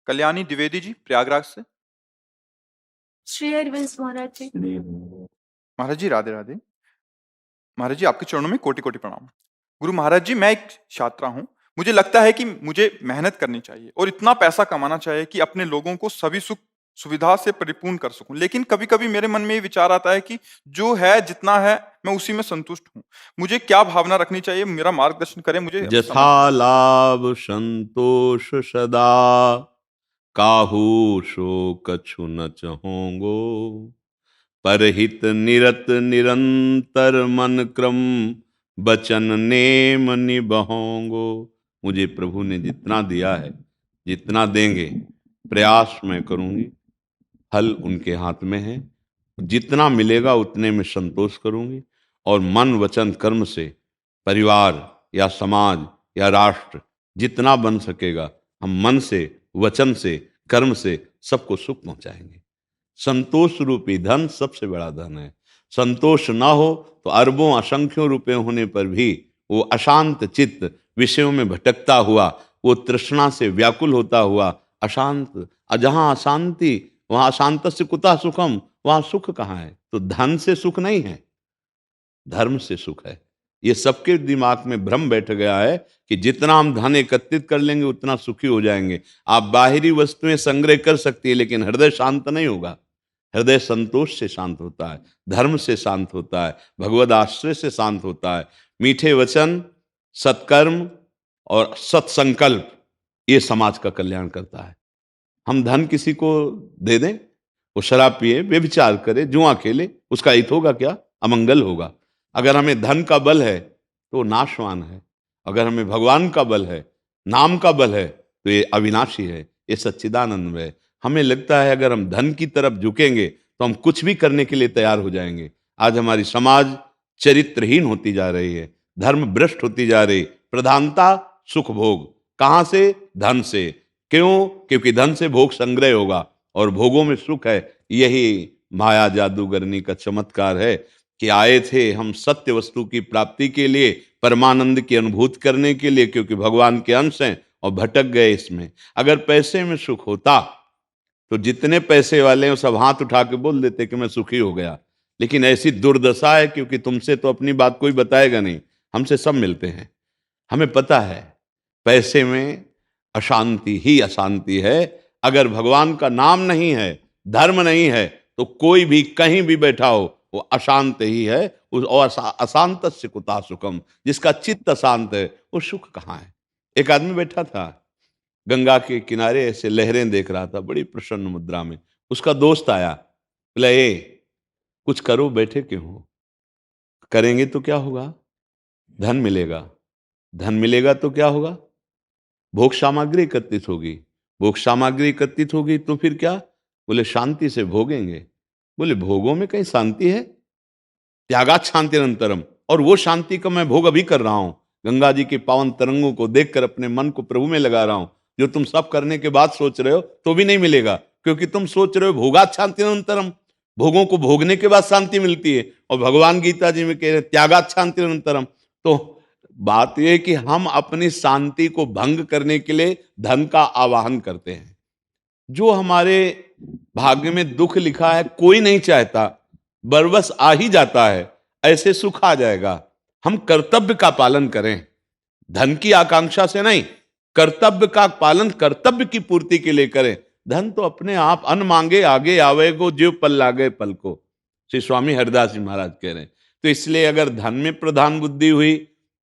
कल्याणी द्विवेदी जी प्रयागराज से। श्री हरिवंश महाराज जी। महाराज जी राधे राधे। महाराज जी आपके चरणों में कोटि कोटि प्रणाम। गुरु महाराज जी मैं एक छात्रा हूँ। मुझे लगता है कि मुझे मेहनत करनी चाहिए और इतना पैसा कमाना चाहिए कि अपने लोगों को सभी सुख सुविधा से परिपूर्ण कर सकूं। लेकिन कभी कभी मेरे मन में ये विचार आता है कि जो है जितना है मैं उसी में संतुष्ट हूँ। मुझे क्या भावना रखनी चाहिए, मेरा मार्गदर्शन करें, मुझे समझ जथा लाभ संतोष सदा, काहू शोक कछु न चहोंगो। परहित निरत निरंतर मन क्रम, बचन नेम निबहोंगो। मुझे प्रभु ने जितना दिया है, जितना देंगे, प्रयास मैं करूंगी, फल उनके हाथ में है। जितना मिलेगा उतने में संतोष करूंगी और मन वचन कर्म से परिवार या समाज या राष्ट्र जितना बन सकेगा, हम मन से वचन से कर्म से सबको सुख पहुंचाएंगे। संतोष रूपी धन सबसे बड़ा धन है। संतोष ना हो तो अरबों असंख्यों रुपए होने पर भी वो अशांत चित्त विषयों में भटकता हुआ, वो तृष्णा से व्याकुल होता हुआ अशांत, जहां अशांति वहां अशांत से कुतः सुखम, वहां सुख कहाँ है? तो धन से सुख नहीं है, धर्म से सुख है। ये सबके दिमाग में भ्रम बैठ गया है कि जितना हम धन एकत्रित कर लेंगे उतना सुखी हो जाएंगे। आप बाहरी वस्तुएं संग्रह कर सकती है लेकिन हृदय शांत नहीं होगा। हृदय संतोष से शांत होता है, धर्म से शांत होता है, भगवद आश्रय से शांत होता है। मीठे वचन, सत्कर्म और सत्संकल्प, ये समाज का कल्याण करता है। हम धन किसी को दे दें, वो शराब पिए, व्यभिचार करे, जुआ खेले, उसका हित होगा क्या? अमंगल होगा। अगर हमें धन का बल है तो वो नाशवान है, अगर हमें भगवान का बल है, नाम का बल है, तो ये अविनाशी है, ये सच्चिदानंद है। हमें लगता है अगर हम धन की तरफ झुकेंगे तो हम कुछ भी करने के लिए तैयार हो जाएंगे। आज हमारी समाज चरित्रहीन होती जा रही है, धर्म भ्रष्ट होती जा रही। प्रधानता सुख भोग, कहां से? धन से। क्यों? क्योंकि धन से भोग संग्रह होगा और भोगों में सुख है। यही माया जादूगरनी का चमत्कार है कि आए थे हम सत्य वस्तु की प्राप्ति के लिए, परमानंद की अनुभूति करने के लिए, क्योंकि भगवान के अंश हैं, और भटक गए इसमें। अगर पैसे में सुख होता तो जितने पैसे वाले हैं सब हाथ उठा के बोल देते कि मैं सुखी हो गया। लेकिन ऐसी दुर्दशा है क्योंकि तुमसे तो अपनी बात कोई बताएगा नहीं, हमसे सब मिलते हैं। हमें पता है पैसे में अशांति ही अशांति है। अगर भगवान का नाम नहीं है, धर्म नहीं है, तो कोई भी कहीं भी बैठा हो वो अशांत ही है। और अशांत से कुता सुखम, जिसका चित्त अशांत है वो सुख कहाँ है? एक आदमी बैठा था गंगा के किनारे, ऐसे लहरें देख रहा था बड़ी प्रसन्न मुद्रा में। उसका दोस्त आया, बोला ए कुछ करो, बैठे क्यों हो? करेंगे तो क्या होगा? धन मिलेगा, धन मिलेगा तो क्या होगा? भोग सामग्री एकत्रित होगी, भोग सामग्री एकत्रित होगी तो फिर क्या? बोले शांति से भोगेंगे। बोले भोगों में कहीं शांति है? त्यागात शांति निरंतरम, और वो शांति का मैं भोग अभी कर रहा हूं। गंगा जी के पावन तरंगों को देखकर अपने मन को प्रभु में लगा रहा हूं। जो तुम सब करने के बाद सोच रहे हो तो भी नहीं मिलेगा, क्योंकि तुम सोच रहे हो भोगात शांति निरंतरम, भोगों को भोगने के बाद शांति मिलती है। और भगवान गीता जी में कह रहे त्यागात शांति निरंतरम। तो बात यह कि हम अपनी शांति को भंग करने के लिए धन का आवाहन करते हैं। जो हमारे भाग्य में दुख लिखा है कोई नहीं चाहता, बरबस आ ही जाता है, ऐसे सुख आ जाएगा। हम कर्तव्य का पालन करें, धन की आकांक्षा से नहीं, कर्तव्य का पालन कर्तव्य की पूर्ति के लिए करें। धन तो अपने आप अन मांगे आगे आवेगो, जो पल लागे पल को, श्री स्वामी हरिदास जी महाराज कह रहे हैं। तो इसलिए अगर धन में प्रधान बुद्धि हुई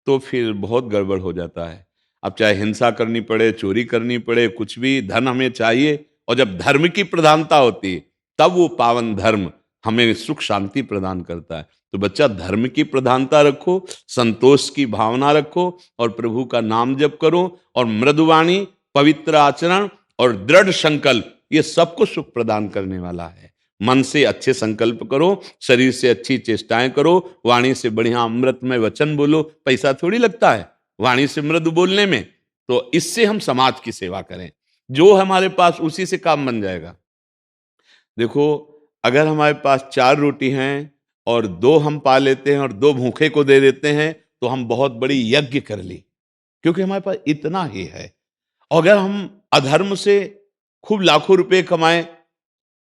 तो फिर बहुत गड़बड़ हो जाता है। अब चाहे हिंसा करनी पड़े, चोरी करनी पड़े, कुछ भी, धन हमें चाहिए। और जब धर्म की प्रधानता होती है तब वो पावन धर्म हमें सुख शांति प्रदान करता है। तो बच्चा धर्म की प्रधानता रखो, संतोष की भावना रखो और प्रभु का नाम जप करो, और मृदुवाणी, पवित्र आचरण और दृढ़ संकल्प, ये सबको सुख प्रदान करने वाला है। मन से अच्छे संकल्प करो, शरीर से अच्छी चेष्टाएं करो, वाणी से बढ़िया अमृतमय वचन बोलो। पैसा थोड़ी लगता है वाणी से मृदु बोलने में। तो इससे हम समाज की सेवा करें, जो हमारे पास उसी से काम बन जाएगा। देखो, अगर हमारे पास 4 रोटी हैं और 2 हम पा लेते हैं और 2 भूखे को दे देते हैं तो हम बहुत बड़ी यज्ञ कर ली, क्योंकि हमारे पास इतना ही है। और अगर हम अधर्म से खूब लाखों रुपए कमाए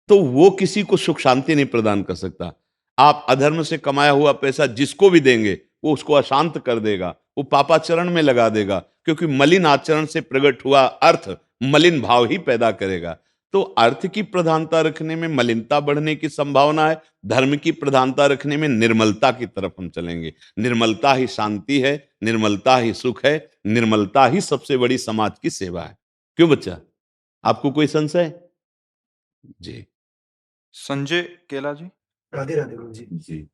तो वो किसी को सुख शांति नहीं प्रदान कर सकता। आप अधर्म से कमाया हुआ पैसा जिसको भी देंगे वो उसको अशांत कर देगा, वो पापाचरण में लगा देगा, क्योंकि मलिन आचरण से प्रकट हुआ अर्थ मलिन भाव ही पैदा करेगा। तो अर्थ की प्रधानता रखने में मलिनता बढ़ने की संभावना है, धर्म की प्रधानता रखने में निर्मलता की तरफ हम चलेंगे। निर्मलता ही शांति है, निर्मलता ही सुख है, निर्मलता ही सबसे बड़ी समाज की सेवा है। क्यों बच्चा, आपको कोई संशय? जी संजय केला जी। राधे राधे गुरु जी। जी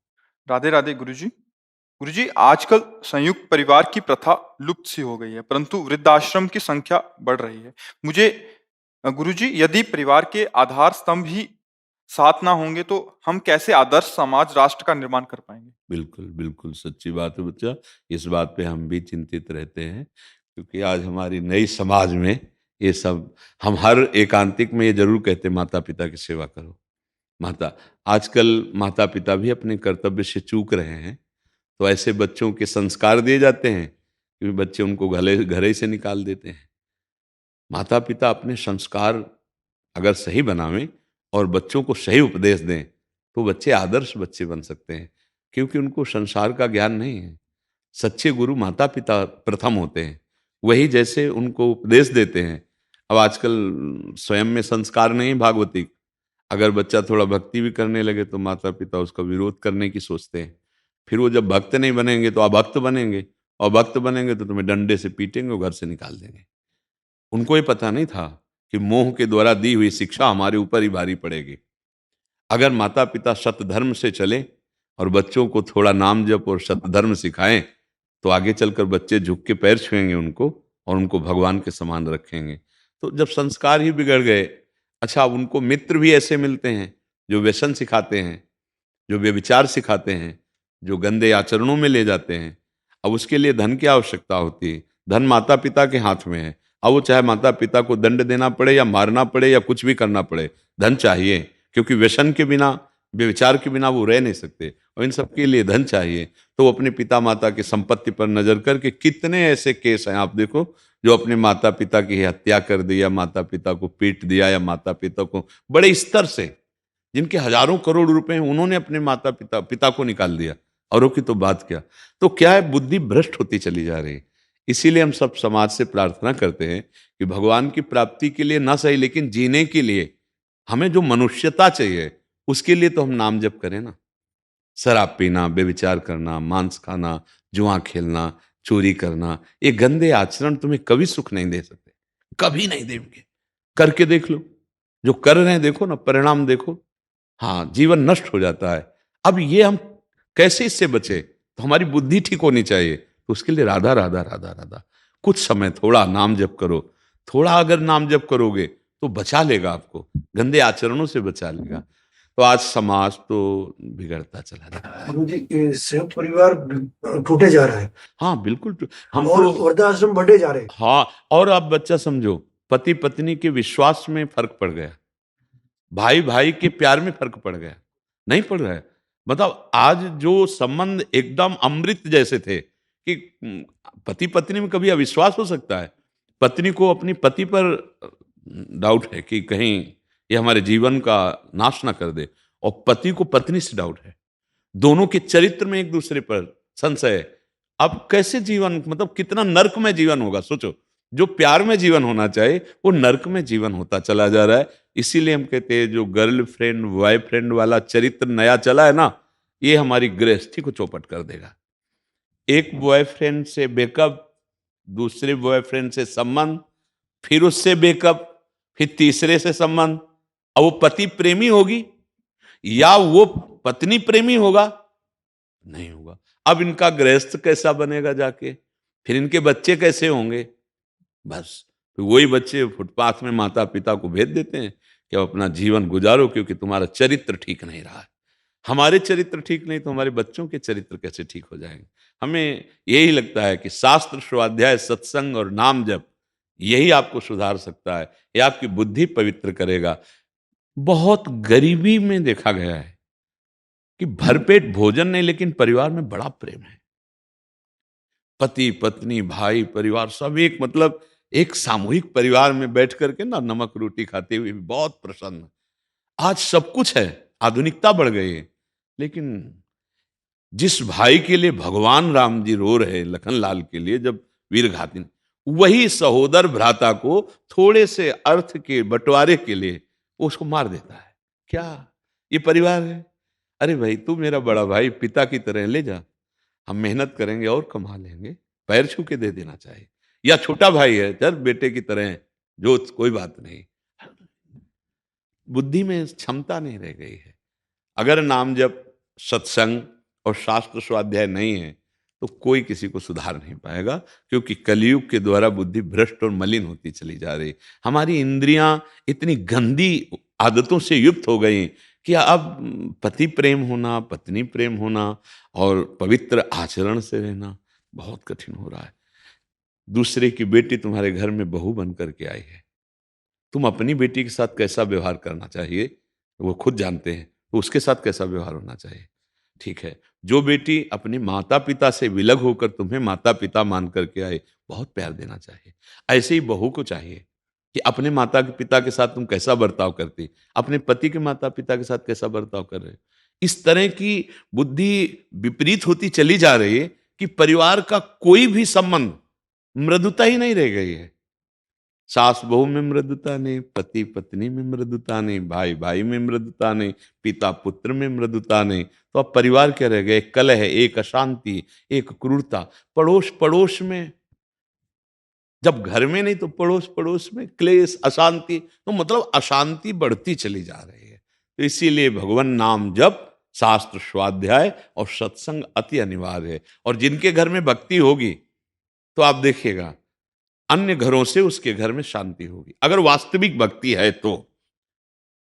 राधे राधे गुरुजी। गुरुजी, आजकल संयुक्त परिवार की प्रथा लुप्त सी हो गई है, परंतु वृद्धाश्रम की संख्या बढ़ रही है। मुझे गुरुजी, यदि परिवार के आधार स्तंभ ही साथ ना होंगे तो हम कैसे आदर्श समाज राष्ट्र का निर्माण कर पाएंगे? बिल्कुल बिल्कुल सच्ची बात है बच्चा। इस बात पे हम भी चिंतित रहते हैं, क्योंकि आज हमारी नई समाज में ये सब, हम हर एकांतिक में ये जरूर कहते हैं माता पिता की सेवा करो। माता, आजकल माता पिता भी अपने कर्तव्य से चूक रहे हैं, तो ऐसे बच्चों के संस्कार दिए जाते हैं कि बच्चे उनको घरे से निकाल देते हैं। माता पिता अपने संस्कार अगर सही बनावें और बच्चों को सही उपदेश दें तो बच्चे आदर्श बच्चे बन सकते हैं, क्योंकि उनको संसार का ज्ञान नहीं है। सच्चे गुरु माता पिता प्रथम होते हैं, वही जैसे उनको उपदेश देते हैं। अब आजकल स्वयं में संस्कार नहीं भागवती, अगर बच्चा थोड़ा भक्ति भी करने लगे तो माता पिता उसका विरोध करने की सोचते हैं। फिर वो जब भक्त नहीं बनेंगे तो अभक्त बनेंगे, और भक्त बनेंगे तो तुम्हें डंडे से पीटेंगे और घर से निकाल देंगे। उनको ये पता नहीं था कि मोह के द्वारा दी हुई शिक्षा हमारे ऊपर ही भारी पड़ेगी। अगर माता पिता सत्य धर्म से चले और बच्चों को थोड़ा नाम जप और सत्य धर्म सिखाएं तो आगे चलकर बच्चे झुक के पैर छुएंगे उनको और उनको भगवान के समान रखेंगे। तो जब संस्कार ही बिगड़ गए, अच्छा उनको मित्र भी ऐसे मिलते हैं जो व्यसन सिखाते हैं, जो व्यभिचार सिखाते हैं, जो गंदे आचरणों में ले जाते हैं। अब उसके लिए धन की आवश्यकता होती है, धन माता पिता के हाथ में है। अब वो चाहे माता पिता को दंड देना पड़े या मारना पड़े या कुछ भी करना पड़े, धन चाहिए, क्योंकि व्यसन के बिना, व्यभिचार के बिना वो रह नहीं सकते, और इन सबके लिए धन चाहिए। तो वो अपने पिता माता की संपत्ति पर नजर करके, कितने ऐसे केस हैं आप देखो, जो अपने माता पिता की हत्या कर दी, या माता पिता को पीट दिया, या माता पिता को बड़े स्तर से, जिनके हजारों करोड़ रुपए हैं, उन्होंने अपने माता पिता को निकाल दिया। औरों की तो बात क्या। तो क्या है, बुद्धि भ्रष्ट होती चली जा रही है। इसीलिए हम सब समाज से प्रार्थना करते हैं कि भगवान की प्राप्ति के लिए ना सही, लेकिन जीने के लिए हमें जो मनुष्यता चाहिए उसके लिए तो हम नाम जप करें ना। शराब पीना, बेविचार करना, मांस खाना, जुआ खेलना, चोरी करना, ये गंदे आचरण तुम्हें कभी सुख नहीं दे सकते, कभी नहीं देंगे। करके देख लो, जो कर रहे हैं देखो ना, परिणाम देखो। हाँ, जीवन नष्ट हो जाता है। अब ये हम कैसे इससे बचे? तो हमारी बुद्धि ठीक होनी चाहिए। तो उसके लिए राधा राधा राधा राधा, कुछ समय थोड़ा नाम जप करो। थोड़ा अगर नाम जप करोगे तो बचा लेगा आपको, गंदे आचरणों से बचा लेगा। तो आज समाज तो बिगड़ता चला जा रहा है। गुरु जी, ये संयुक्त परिवार टूटे जा रहा है हाँ बिल्कुल, हम और तो, वृद्धाश्रम बढ़े जा रहे हैं। हाँ, और आप बच्चा समझो, पति पत्नी के विश्वास में फर्क पड़ गया, भाई भाई के प्यार में फर्क पड़ गया, नहीं पड़ रहा है। मतलब आज जो संबंध एकदम अमृत जैसे थे कि पति पत्नी में कभी अविश्वास हो सकता है? पत्नी को अपनी पति पर डाउट है कि कहीं ये हमारे जीवन का नाश ना कर दे, और पति को पत्नी से डाउट है। दोनों के चरित्र में एक दूसरे पर संशय है। अब कैसे जीवन, मतलब कितना नर्क में जीवन होगा, सोचो। जो प्यार में जीवन होना चाहिए वो नर्क में जीवन होता चला जा रहा है। इसीलिए हम कहते हैं जो गर्लफ्रेंड बॉयफ्रेंड वाला चरित्र नया चला है ना, ये हमारी गृहस्थी को चौपट कर देगा। एक बॉयफ्रेंड से ब्रेकअप, दूसरे बॉयफ्रेंड से संबंध, फिर उससे ब्रेकअप, फिर तीसरे से संबंध। अब वो पति प्रेमी होगी या वो पत्नी प्रेमी होगा? नहीं होगा। अब इनका गृहस्थ कैसा बनेगा जाके, फिर इनके बच्चे कैसे होंगे? बस तो वही बच्चे फुटपाथ में माता पिता को भेज देते हैं कि अब अपना जीवन गुजारो, क्योंकि तुम्हारा चरित्र ठीक नहीं रहा है। हमारे चरित्र ठीक नहीं तो हमारे बच्चों के चरित्र कैसे ठीक हो जाएंगे? हमें यही लगता है कि शास्त्र, स्वाध्याय, सत्संग और नाम जप, यही आपको सुधार सकता है, ये आपकी बुद्धि पवित्र करेगा। बहुत गरीबी में देखा गया है कि भरपेट भोजन नहीं, लेकिन परिवार में बड़ा प्रेम है। पति पत्नी भाई परिवार सब एक, मतलब एक सामूहिक परिवार में बैठ करके ना नमक रोटी खाते हुए भी बहुत प्रसन्न। आज सब कुछ है, आधुनिकता बढ़ गई है, लेकिन जिस भाई के लिए भगवान राम जी रो रहे लखनलाल के लिए जब वीर घाती, वही सहोदर भ्राता को थोड़े से अर्थ के बंटवारे के लिए वो उसको मार देता है। क्या ये परिवार है? अरे भाई तू मेरा बड़ा भाई, पिता की तरह ले जा, हम मेहनत करेंगे और कमा लेंगे, पैर छू के दे देना चाहिए। या छोटा भाई है, चल बेटे की तरह जो कोई बात नहीं। बुद्धि में क्षमता नहीं रह गई है। अगर नाम जप, सत्संग और शास्त्र स्वाध्याय नहीं है तो कोई किसी को सुधार नहीं पाएगा, क्योंकि कलयुग के द्वारा बुद्धि भ्रष्ट और मलिन होती चली जा रही। हमारी इंद्रियां इतनी गंदी आदतों से युक्त हो गई कि अब पति प्रेम होना, पत्नी प्रेम होना और पवित्र आचरण से रहना बहुत कठिन हो रहा है। दूसरे की बेटी तुम्हारे घर में बहू बन करके आई है, तुम अपनी बेटी के साथ कैसा व्यवहार करना चाहिए वो खुद जानते हैं, तो उसके साथ कैसा व्यवहार होना चाहिए। ठीक है, जो बेटी अपने माता पिता से विलग होकर तुम्हें माता पिता मान करके आए, बहुत प्यार देना चाहिए। ऐसे ही बहू को चाहिए कि अपने माता पिता के साथ तुम कैसा बर्ताव करती, अपने पति के माता पिता के साथ कैसा बर्ताव कर रहे। इस तरह की बुद्धि विपरीत होती चली जा रही है कि परिवार का कोई भी संबंध, मृदुता ही नहीं रह गई है। सास बहू में मृदुता नहीं, पति पत्नी में मृदुता नहीं, भाई भाई में मृदुता नहीं, पिता पुत्र में मृदुता नहीं। तो अब परिवार क्या रह गए? एक कलह है, एक अशांति, एक क्रूरता। पड़ोस पड़ोस में, जब घर में नहीं तो पड़ोस पड़ोस में क्लेश, अशांति। तो मतलब अशांति बढ़ती चली जा रही है। तो इसीलिए भगवान नाम जप, शास्त्र स्वाध्याय और सत्संग अति अनिवार्य है। और जिनके घर में भक्ति होगी तो आप देखिएगा अन्य घरों से उसके घर में शांति होगी। अगर वास्तविक भक्ति है तो,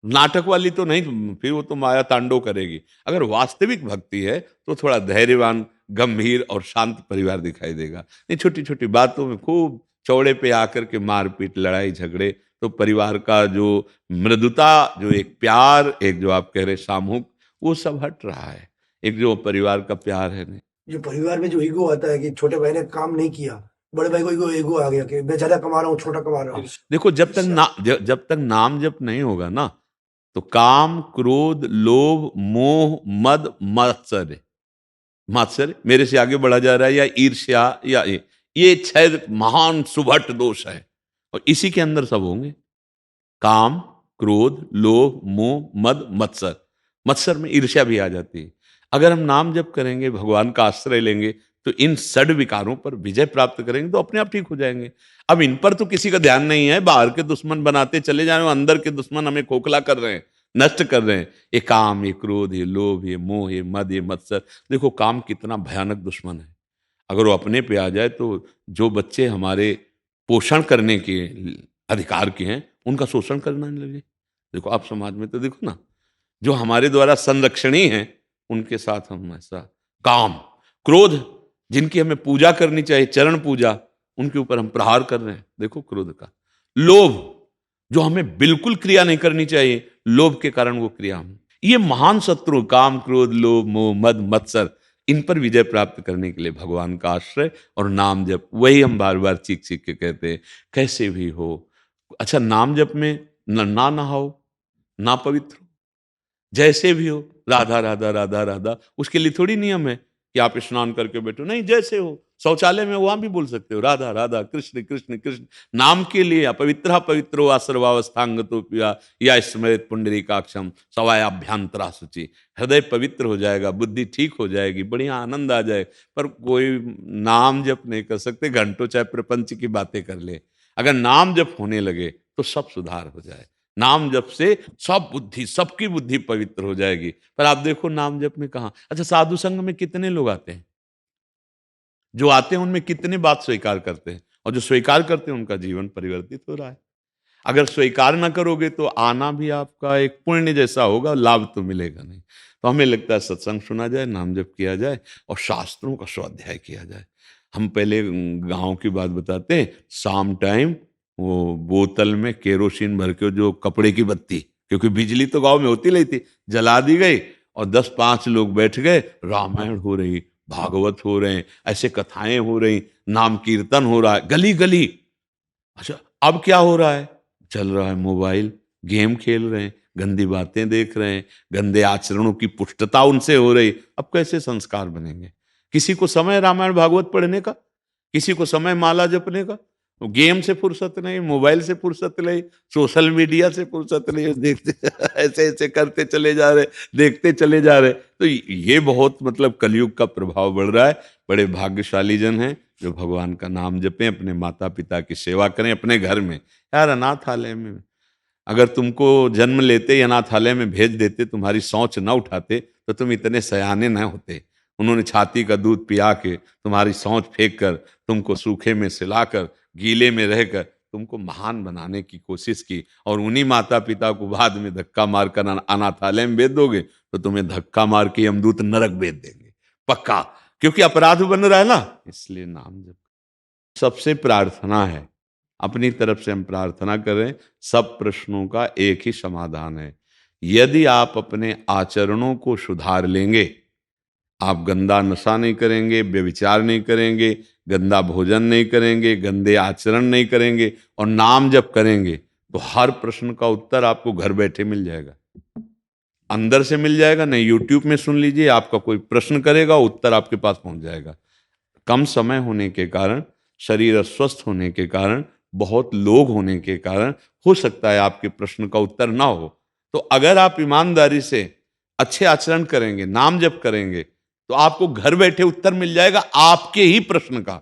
नाटक वाली तो नहीं, फिर वो तो माया तांडव करेगी। अगर वास्तविक भक्ति है तो थोड़ा धैर्यवान, गंभीर और शांत परिवार दिखाई देगा। नहीं छोटी छोटी बातों में खूब चौड़े पे आकर के मारपीट, लड़ाई झगड़े, तो परिवार का जो मृदुता, जो एक प्यार, एक जो आप कह रहे सामूहिक, वो सब हट रहा है। एक जो परिवार का प्यार है नहीं। जो परिवार में जो ईगो आता है कि छोटे भाई ने काम नहीं किया, बड़े भाई को ईगो आ गया कि मैं ज्यादा कमा रहा हूँ, छोटा कमा रहा हूँ। देखो जब तक नाम जप नहीं होगा ना, तो काम, क्रोध, लोभ, मोह, मद, मात्सर्य, मात्सर्य मेरे से आगे बढ़ा जा रहा है, या ईर्ष्या, या ये 6 महान सुभट दोष है, और इसी के अंदर सब होंगे। काम, क्रोध, लोभ, मोह, मद, मत्सर। मत्सर में ईर्ष्या भी आ जाती है। अगर हम नाम जप करेंगे, भगवान का आश्रय लेंगे, तो इन 6 विकारों पर विजय प्राप्त करेंगे, तो अपने आप ठीक हो जाएंगे। अब इन पर तो किसी का ध्यान नहीं है, बाहर के दुश्मन बनाते चले जा रहे हैं, अंदर के दुश्मन हमें खोखला कर रहे हैं, नष्ट कर रहे हैं। ये काम, ये क्रोध, ये लोभ, ये मोह, ये मद, ये मत्सर। देखो काम कितना भयानक दुश्मन है। अगर वो अपने पे आ जाए तो जो बच्चे हमारे पोषण करने के अधिकार के हैं, उनका शोषण करना नहीं लगे। देखो आप समाज में तो देखो ना, जो हमारे द्वारा संरक्षणीय हैं, उनके साथ हम ऐसा। काम, क्रोध, जिनकी हमें पूजा करनी चाहिए, चरण पूजा, उनके ऊपर हम प्रहार कर रहे हैं, देखो क्रोध का। लोभ, जो हमें बिल्कुल क्रिया नहीं करनी चाहिए, लोभ के कारण वो क्रिया हम। ये महान शत्रु काम, क्रोध, लोभ, मोह, मद, मत्सर, इन पर विजय प्राप्त करने के लिए भगवान का आश्रय और नाम जप, वही हम बार बार चीख चीख के कहते हैं। कैसे भी हो, अच्छा नाम जप में ना नहाओ, ना पवित्र हो, जैसे भी हो, राधा राधा राधा राधा, उसके लिए थोड़ी नियम है कि आप स्नान करके बैठो, नहीं जैसे हो। शौचालय में वहां भी बोल सकते हो राधा राधा, कृष्ण कृष्ण कृष्ण। नाम के लिए अपवित्र पवित्रो सर्वावस्थांगतो पिया या स्मृत पुंडरीकाक्षम सवायाभ्यांतरा शुचि। हृदय पवित्र हो जाएगा, बुद्धि ठीक हो जाएगी, बढ़िया आनंद आ जाए। पर कोई नाम जप नहीं कर सकते, घंटों चाहे प्रपंच की बातें कर ले। अगर नाम जप होने लगे तो सब सुधार हो जाए। नाम जप से सब बुद्धि, सबकी बुद्धि पवित्र हो जाएगी। पर आप देखो नाम जप में कहां, अच्छा साधु संघ में कितने लोग आते हैं, जो आते हैं उनमें कितने बात स्वीकार करते हैं, और जो स्वीकार करते हैं उनका जीवन परिवर्तित हो रहा है। अगर स्वीकार ना करोगे तो आना भी आपका एक पुण्य जैसा होगा, लाभ तो मिलेगा नहीं। तो हमें लगता है सत्संग सुना जाए, नाम जप किया जाए और शास्त्रों का स्वाध्याय किया जाए। हम पहले गांव की बात बताते हैं, शाम टाइम वो बोतल में केरोसिन भर के, जो कपड़े की बत्ती, क्योंकि बिजली तो गांव में होती नहीं थी, जला दी गई और 10-5 लोग बैठ गए, रामायण हो रही, भागवत हो रहे हैं, ऐसे कथाएं हो रही, नाम कीर्तन हो रहा है गली गली। अच्छा, अब क्या हो रहा है? चल रहा है मोबाइल, गेम खेल रहे हैं, गंदी बातें देख रहे हैं, गंदे आचरणों की पुष्टता उनसे हो रही। अब कैसे संस्कार बनेंगे? किसी को समय रामायण भागवत पढ़ने का, किसी को समय माला जपने का, गेम से फुर्सत नहीं, मोबाइल से फुर्सत नहीं, सोशल मीडिया से फुर्सत नहीं, देखते ऐसे ऐसे करते चले जा रहे, देखते चले जा रहे। तो ये बहुत मतलब कलयुग का प्रभाव बढ़ रहा है। बड़े भाग्यशाली जन हैं जो भगवान का नाम जपें, अपने माता पिता की सेवा करें अपने घर में। यार अनाथालय में अगर तुमको जन्म लेते ही अनाथालय में भेज देते, तुम्हारी सोच न उठाते, तो तुम इतने सयाने न होते। उन्होंने छाती का दूध पिया के तुम्हारी सोच फेंक कर, तुमको सूखे में सिलाकर, गीले में रहकर तुमको महान बनाने की कोशिश की, और उन्हीं माता पिता को बाद में धक्का मारकर अनाथालय में भेज दोगे, तो तुम्हें धक्का मार के यमदूत नरक भेज देंगे पक्का, क्योंकि अपराध बन रहा है ना। इसलिए नाम जप सबसे प्रार्थना है, अपनी तरफ से हम प्रार्थना करें। सब प्रश्नों का एक ही समाधान है, यदि आप अपने आचरणों को सुधार लेंगे, आप गंदा नशा नहीं करेंगे, व्यभिचार नहीं करेंगे, गंदा भोजन नहीं करेंगे, गंदे आचरण नहीं करेंगे, और नाम जप करेंगे, तो हर प्रश्न का उत्तर आपको घर बैठे मिल जाएगा, अंदर से मिल जाएगा। नहीं, यूट्यूब में सुन लीजिए, आपका कोई प्रश्न करेगा, उत्तर आपके पास पहुंच जाएगा। कम समय होने के कारण, शरीर अस्वस्थ होने के कारण, बहुत लोग होने के कारण हो सकता है आपके प्रश्न का उत्तर ना हो। तो अगर आप ईमानदारी से अच्छे आचरण करेंगे, नाम जप करेंगे, तो आपको घर बैठे उत्तर मिल जाएगा आपके ही प्रश्न का,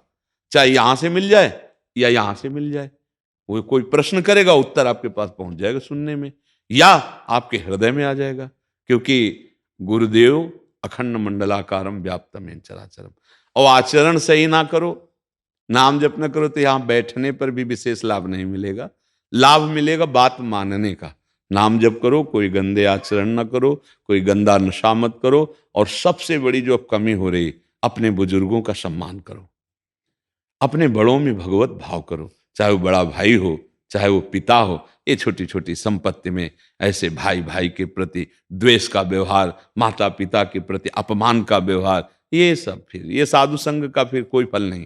चाहे यहां से मिल जाए या यहां से मिल जाए। वो कोई प्रश्न करेगा, उत्तर आपके पास पहुंच जाएगा सुनने में, या आपके हृदय में आ जाएगा, क्योंकि गुरुदेव अखंड मंडलाकारम व्याप्तम येन चराचरम। और आचरण सही ना करो, नाम जप न करो, तो यहां बैठने पर भी विशेष लाभ नहीं मिलेगा। लाभ मिलेगा बात मानने का। नाम जप करो, कोई गंदे आचरण न करो, कोई गंदा नशा मत करो, और सबसे बड़ी जो अब कमी हो रही, अपने बुजुर्गों का सम्मान करो, अपने बड़ों में भगवत भाव करो, चाहे वो बड़ा भाई हो, चाहे वो पिता हो। ये छोटी छोटी संपत्ति में ऐसे भाई भाई के प्रति द्वेष का व्यवहार, माता पिता के प्रति अपमान का व्यवहार, ये सब फिर ये साधु संग का फिर कोई फल नहीं,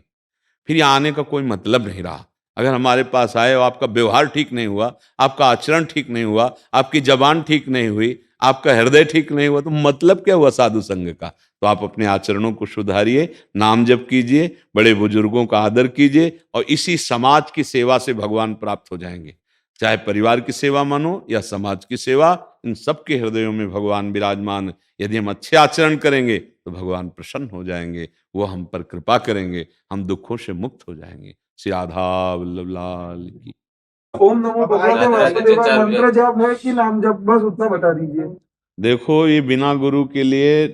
फिर यहाँ आने का कोई मतलब नहीं रहा। अगर हमारे पास आए और आपका व्यवहार ठीक नहीं हुआ, आपका आचरण ठीक नहीं हुआ, आपकी जबान ठीक नहीं हुई, आपका हृदय ठीक नहीं हुआ, तो मतलब क्या हुआ साधु संग का? तो आप अपने आचरणों को सुधारिए, नाम जप कीजिए, बड़े बुजुर्गों का आदर कीजिए, और इसी समाज की सेवा से भगवान प्राप्त हो जाएंगे। चाहे परिवार की सेवा मानो या समाज की सेवा, इन सबके हृदयों में भगवान विराजमान। यदि हम अच्छे आचरण करेंगे तो भगवान प्रसन्न हो जाएंगे, वो हम पर कृपा करेंगे, हम दुखों से मुक्त हो जाएंगे। श्री राधा वल्लभ लाल की। ओम नमो भगवते वासुदेवाय मंत्र जप है कि नाम जप, बस उतना बता दीजिए। देखो, ये बिना गुरु के लिए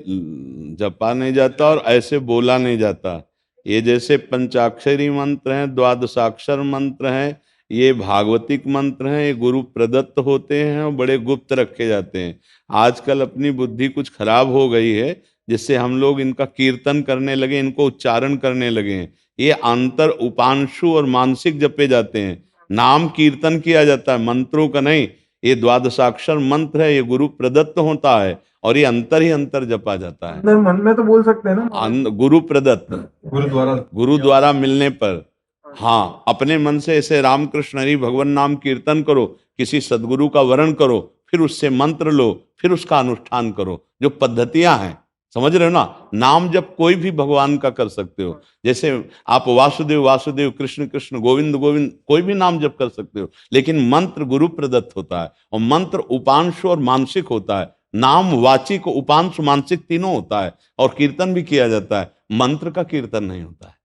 जपा नहीं जाता और ऐसे बोला नहीं जाता। ये जैसे पंचाक्षरी मंत्र हैं, द्वादशाक्षर मंत्र हैं, ये भागवतिक मंत्र हैं, ये गुरु प्रदत्त होते हैं और बड़े गुप्त रखे जाते हैं। आजकल अपनी बुद्धि कुछ खराब हो गई है, जिससे हम लोग इनका कीर्तन करने लगे, इनको उच्चारण करने लगे हैं। ये अंतर उपांशु और मानसिक जपे जाते हैं, नाम कीर्तन किया जाता है, मंत्रों का नहीं। ये द्वादशाक्षर मंत्र है, ये गुरु प्रदत्त होता है, और ये अंतर ही अंतर जपा जाता है। अंदर मन में तो बोल सकते हैं ना, गुरु प्रदत्त, गुरुद्वारा गुरु द्वारा मिलने पर। हाँ, अपने मन से ऐसे रामकृष्ण हरि भगवान नाम कीर्तन करो, किसी सदगुरु का वर्ण करो, फिर उससे मंत्र लो, फिर उसका अनुष्ठान करो, जो पद्धतियां हैं। समझ रहे हो ना? नाम जब कोई भी भगवान का कर सकते हो, जैसे आप वासुदेव वासुदेव, कृष्ण कृष्ण, गोविंद गोविंद, कोई भी नाम जप कर सकते हो, लेकिन मंत्र गुरु प्रदत्त होता है, और मंत्र उपांशु और मानसिक होता है। नाम वाचिक, उपांशु, मानसिक तीनों होता है, और कीर्तन भी किया जाता है, मंत्र का कीर्तन नहीं होता है।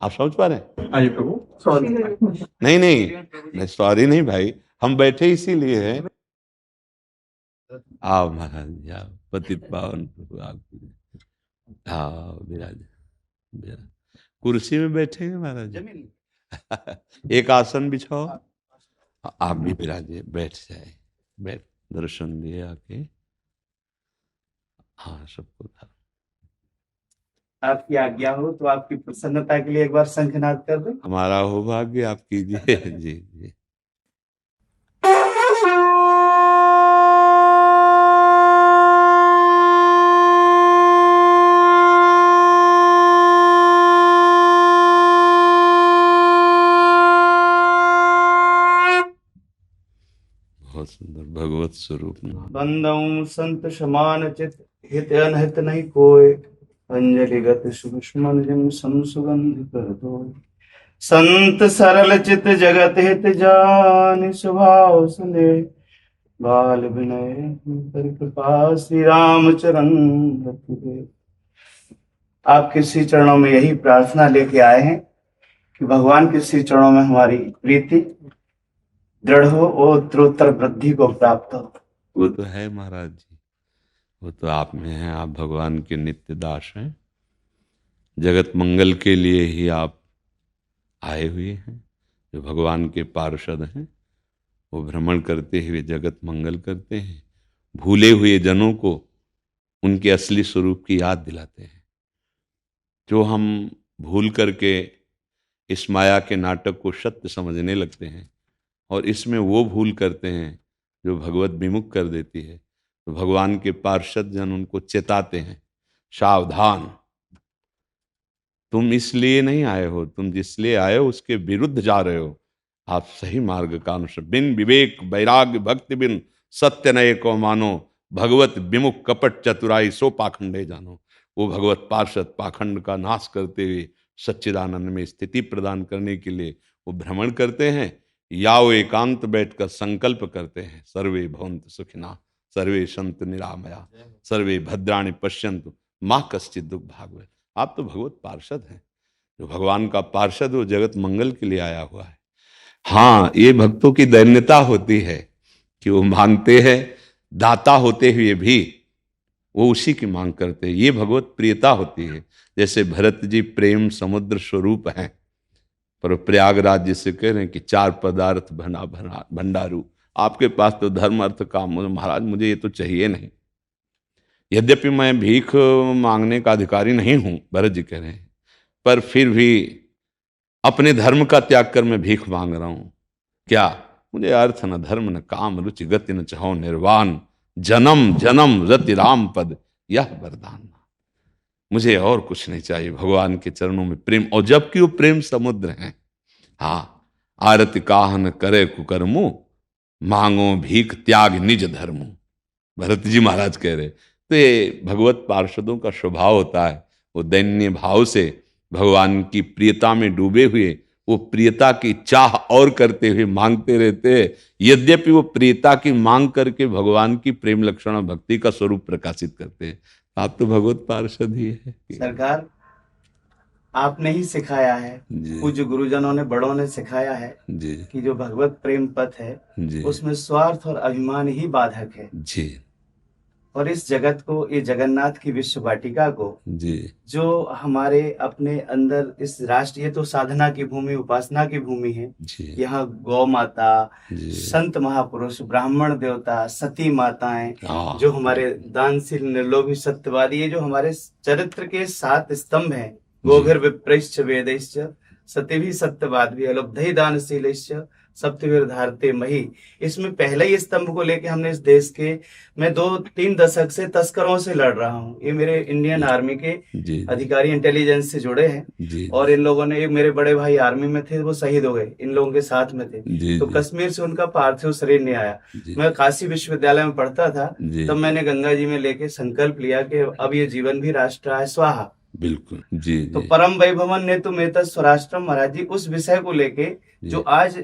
आप समझ पा रहे हैं? आइए प्रभु, सॉरी। नहीं नहीं, सॉरी नहीं भाई, हम बैठे इसीलिए हैं। आओ महाराज जी, आओ, पतित पावन प्रभु आपकी। आओ विराज, विराज। कुर्सी में बैठेंगे महाराज जी? एक आसन बिछाओ, आप भी विराजिए, बैठ जाए, बैठ, दर्शन दिए आके। हाँ, सबको था। आपकी आज्ञा हो तो आपकी प्रसन्नता के लिए एक बार शंखनाद कर दें। हमारा हो भाग्य, आप कीजिए। जी जी। बहुत सुंदर भगवत स्वरूप नाम। बंदऊ संत समान चित हित अनहित नहीं कोय, अंजलिगत सुषमन जिन सम सुगंध कर दो। संत सरल चित जगत हित जान, स्वभाव सुने बाल विनय कर कृपा, श्री राम चरण रति दे। आपके श्री चरणों में यही प्रार्थना लेके आए हैं कि भगवान के श्री चरणों में हमारी प्रीति दृढ़ हो और उत्तरोत्तर वृद्धि को प्राप्त हो। वो तो है महाराज जी, वो तो आप में है। आप भगवान के नित्य दास हैं, जगत मंगल के लिए ही आप आए हुए हैं। जो भगवान के पार्षद हैं वो भ्रमण करते हुए जगत मंगल करते हैं, भूले हुए जनों को उनके असली स्वरूप की याद दिलाते हैं। जो हम भूल करके इस माया के नाटक को सत्य समझने लगते हैं और इसमें वो भूल करते हैं जो भगवत विमुख कर देती है, तो भगवान के पार्षद जन उनको चेताते हैं, सावधान, तुम इसलिए नहीं आए हो, तुम जिसलिए आए हो उसके विरुद्ध जा रहे हो। आप सही मार्ग का अनुसरण, बिन विवेक वैराग्य भक्ति बिन सत्य नये को मानो, भगवत विमुख कपट चतुराई सो पाखंडे जानो। वो भगवत पार्षद पाखंड का नाश करते हुए सच्चिदानंद में स्थिति प्रदान करने के लिए वो भ्रमण करते हैं, या वो एकांत बैठकर संकल्प करते हैं, सर्वे भवन्तु सुखिनः सर्वे सन्तु निरामया सर्वे भद्राणि पश्यन्तु माँ कश्चित् दुख भाग्। आप तो भगवत पार्षद हैं, जो भगवान का पार्षद वो जगत मंगल के लिए आया हुआ है। हाँ, ये भक्तों की दैन्यता होती है कि वो मांगते हैं, दाता होते हुए भी वो उसी की मांग करते हैं। ये भगवत प्रियता होती है। जैसे भरत जी प्रेम समुद्र स्वरूप हैं, पर प्रयागराज जिसे कह रहे हैं कि चार पदार्थ भंडारू, आपके पास तो धर्म अर्थ काम, महाराज मुझे ये तो चाहिए नहीं। यद्यपि मैं भीख मांगने का अधिकारी नहीं हूं, भरत जी कह रहे हैं, पर फिर भी अपने धर्म का त्याग कर मैं भीख मांग रहा हूं। क्या मुझे अर्थ न धर्म न काम रुचि गति न चाहो निर्वाण, जन्म जन्म रति राम पद यह वरदान। मुझे और कुछ नहीं चाहिए, भगवान के चरणों में प्रेम, और जबकि वो प्रेम समुद्र है। हाँ, आरति काहन करे कुकर्मो, मांगो भीख त्याग निज धर्मो, भरत जी महाराज कह रहे। तो ये भगवत पार्षदों का स्वभाव होता है, वो दैन्य भाव से भगवान की प्रियता में डूबे हुए वो प्रियता की चाह और करते हुए मांगते रहते हैं। यद्यपि वो प्रियता की मांग करके भगवान की प्रेम लक्षण और भक्ति का स्वरूप प्रकाशित करते हैं। आप तो भगवत पार्षद ही है सरकार, आपने ही सिखाया है, पूज्य गुरुजनों ने बड़ों ने सिखाया है जी कि जो भगवत प्रेम पथ है जी उसमें स्वार्थ और अभिमान ही बाधक है जी और इस जगत को, ये जगन्नाथ की विश्व वाटिका को, जी जो हमारे अपने अंदर इस राष्ट्र, ये तो साधना की भूमि, उपासना की भूमि है। जी यहाँ गौ माता, जी संत महापुरुष, ब्राह्मण देवता, सती माताएं, हाँ, जो हमारे दानशील निर्लोभी सत्यवादी, ये जो हमारे चरित्र के 7 स्तंभ हैं, गोभिर विप्रैश्च वेदैश्च सतिभिः सत्यवादिभिः लब्धैः दानशीलैश्च सप्तवीर धारते मही। इसमें पहले ही स्तंभ को लेके हमने इस देश के, मैं 2-3 दशक से तस्करों से लड़ रहा हूँ। ये मेरे इंडियन आर्मी के जी अधिकारी इंटेलिजेंस से जुड़े हैं जी और इन लोगों ने, एक मेरे बड़े भाई आर्मी में थे, वो शहीद हो गए, इन लोगों के साथ में थे। जी तो जी कश्मीर से उनका पार्थिव शरीर नहीं आया। जी मैं काशी विश्वविद्यालय में पढ़ता था, जी तब मैंने गंगा जी में लेके संकल्प लिया कि अब ये जीवन भी राष्ट्र है स्वाहा। बिल्कुल जी तो जी परम वैभवन ने तो मेता स्वराष्ट्रम, महाराज जी उस विषय को लेके जो आज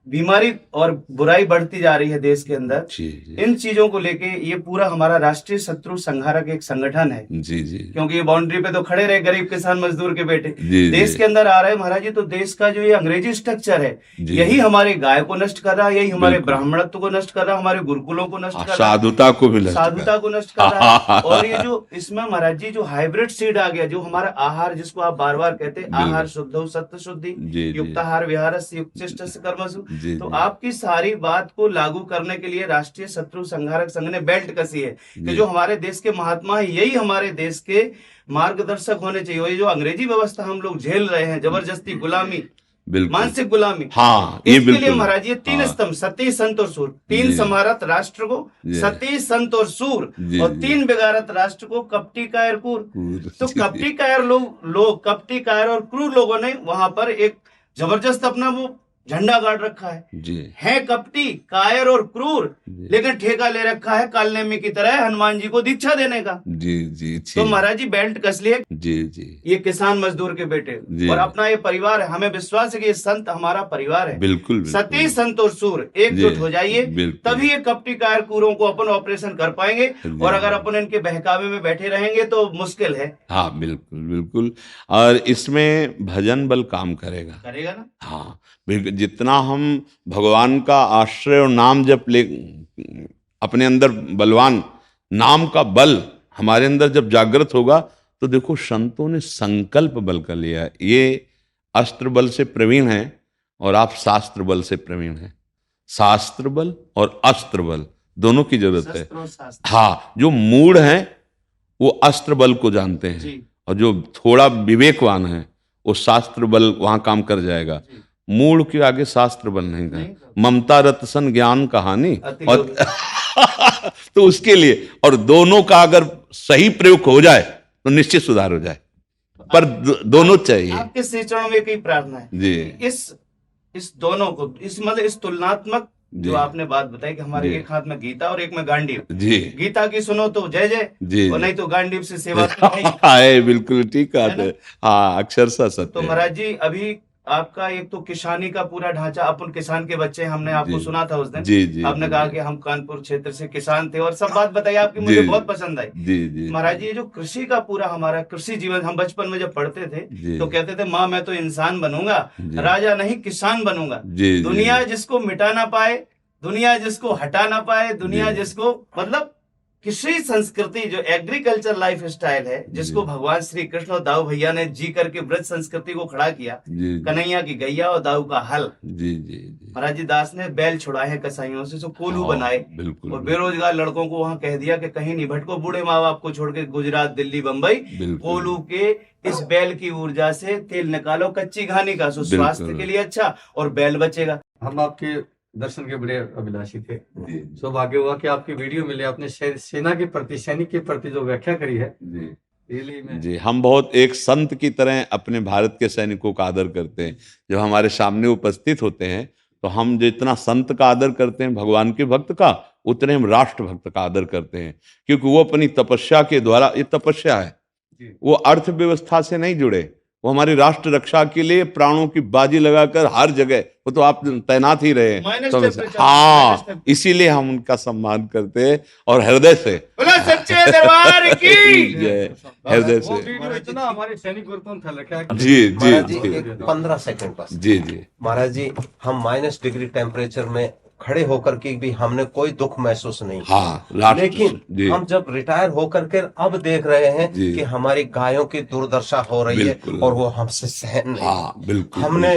बीमारी और बुराई बढ़ती जा रही है देश के अंदर, जी जी इन चीजों को लेके ये पूरा हमारा राष्ट्रीय शत्रु संहारक एक संगठन है। जी जी क्योंकि ये बाउंड्री पे तो खड़े रहे गरीब किसान मजदूर के बेटे, जी देश के अंदर आ रहे हैं महाराज जी। तो देश का जो ये अंग्रेजी स्ट्रक्चर है, जी यही हमारे गाय को नष्ट कर रहा है, यही हमारे बिल्कुल। ब्राह्मणत्व को नष्ट कर रहा है, हमारे गुरुकुलों को नष्ट कर रहा है, साधुता को भी नष्ट साधुता को नष्ट कर रहा है। और ये जो इसमें महाराज जी जो हाइब्रिड सीड आ गया, जो हमारा आहार, जिसको आप बार बार कहते हैं, बिल्कुल। आहार शुद्ध सत्य शुद्धि जी जी युक्ताहार विहारस्य युक्तिष्ठस्य कर्मसु। जी तो जी आपकी सारी बात को लागू करने के लिए राष्ट्रीय शत्रु संहारक संघ ने बेल्ट कसी है कि जी। जो हमारे देश के महात्मा है, यही हमारे देश के मार्गदर्शक होने चाहिए। ये जो अंग्रेजी व्यवस्था हम लोग झेल रहे हैं, जबरदस्ती गुलामी, बिल्कुल मानसिक गुलामी, हाँ, ये इसके लिए बिल्कुल महाराज ये 3 हाँ। स्तंभ, सती संत और सूर, 3 जी। समारत राष्ट्र को जी। सती संत और सूर, जी, और जी। 3 बेगारत राष्ट्र को कपटी कायर क्रूर। तो कपटी कायर लोग कपटी कायर और क्रूर लोगों ने वहां पर एक जबरदस्त अपना वो झंडा गाड़ रखा जी है कपटी, कायर और क्रूर, जी लेकिन ठेका ले रखा है कालनेमी की तरह हनुमान जी को दीक्षा देने का। जी जी तो महाराज जी बेल्ट कस लिए, जी जी ये किसान मजदूर के बेटे जी। और अपना ये परिवार है, हमें विश्वास है कि ये संत हमारा परिवार है। बिल्कुल सती संत और सूर एकजुट हो जाइए, बिल्कुल तभी ये कपटी कायर कूरों को अपन ऑपरेशन कर पाएंगे। जी। और अगर अपन इनके बहकावे में बैठे रहेंगे तो मुश्किल है। हाँ बिल्कुल बिल्कुल। और इसमें भजन बल काम करेगा ना। हाँ बिल्कुल। जितना हम भगवान का आश्रय और नाम जप ले अपने अंदर बलवान नाम का बल हमारे अंदर जब जागृत होगा तो देखो संतों ने संकल्प बल का लिया है। ये अस्त्र बल से प्रवीण है और आप शास्त्र बल से प्रवीण हैं। शास्त्र बल और अस्त्र बल दोनों की जरूरत है। हाँ, जो मूढ़ हैं वो अस्त्र बल को जानते हैं और जो थोड़ा विवेकवान है वो शास्त्र बल वहां काम कर जाएगा। मूढ़ के आगे शास्त्र बल नहीं है। ममता रतसन ज्ञान कहानी और तो उसके लिए और दोनों का अगर सही प्रयोग हो जाए तो निश्चित सुधार हो जाए, पर दोनों चाहिए। आपके श्री चरणों में कई प्रार्थना है जी। इस दोनों को इस तुलनात्मक जो आपने बात बताई कि हमारे एक हाथ में गीता और एक में गांडीव। जी। गीता की सुनो तो जय जय जी। और नहीं तो गांडीव से सेवा तो नहीं। है बिल्कुल ठीक है। हाँ अक्षरशः सत्य। तो महाराज जी अभी आपका एक तो किसानी का पूरा ढांचा, अपन किसान के बच्चे, हमने आपको सुना था उस दिन। जी जी। आपने कहा कि हम कानपुर क्षेत्र से किसान थे और सब बात बताई आपकी, मुझे बहुत पसंद आई। जी जी। महाराज जी जो कृषि का पूरा हमारा कृषि जीवन, हम बचपन में जब पढ़ते थे तो कहते थे माँ मैं तो इंसान बनूंगा, राजा नहीं किसान बनूंगा। दुनिया जिसको मिटा ना पाए, दुनिया जिसको हटा ना पाए, दुनिया जिसको मतलब कृषि संस्कृति जो एग्रीकल्चर लाइफ स्टाइल है, जिसको भगवान श्री कृष्ण और दाऊ भैया ने जी करके ब्रज संस्कृति को खड़ा किया, कन्हैया की गैया और दाऊ का हल। जी जी। महाराज जी दास ने बैल छुड़ाए हैं कसाईयों से, कोल्हू बनाए और बेरोजगार लड़कों को वहां कह दिया कि कहीं नहीं भटको, बूढ़े माँ बाप को छोड़ के गुजरात दिल्ली बम्बई, कोल्हू के इस बैल की ऊर्जा से तेल निकालो कच्ची घानी का, स्वास्थ्य के लिए अच्छा और बैल बचेगा। हम आपके दर्शन के बड़े अभिलाषी थे। सौभाग्य हुआ कि आपकी वीडियो मिले, आपने सेना के प्रति, सैनिक के प्रति जो व्याख्या करी है जी। हम बहुत एक संत की तरह अपने भारत के सैनिकों का आदर करते हैं। जब हमारे सामने उपस्थित होते हैं तो हम जितना संत का आदर करते हैं भगवान के भक्त का, उतने हम राष्ट्र भक्त का आदर करते हैं, क्योंकि वो अपनी तपस्या के द्वारा, ये तपस्या है, वो अर्थव्यवस्था से नहीं जुड़े, वो हमारी राष्ट्र रक्षा के लिए प्राणों की बाजी लगाकर हर जगह, वो तो आप तैनात ही रहे। हाँ, इसीलिए हम उनका सम्मान करते हैं और हृदय से सच्चे दरबार की जय, हृदय से। इतना हमारे सैनिक गुरुत्व था रखा है। जी जी जी। 15 सेकंड बस। जी जी। महाराज जी हम -डिग्री टेम्परेचर में खड़े होकर के भी हमने कोई दुख महसूस नहीं किया। हाँ, लेकिन हम जब रिटायर होकर के अब देख रहे हैं कि हमारी गायों की दुर्दशा हो रही है और वो हमसे सहन नहीं। हाँ, बिल्कुल। हमने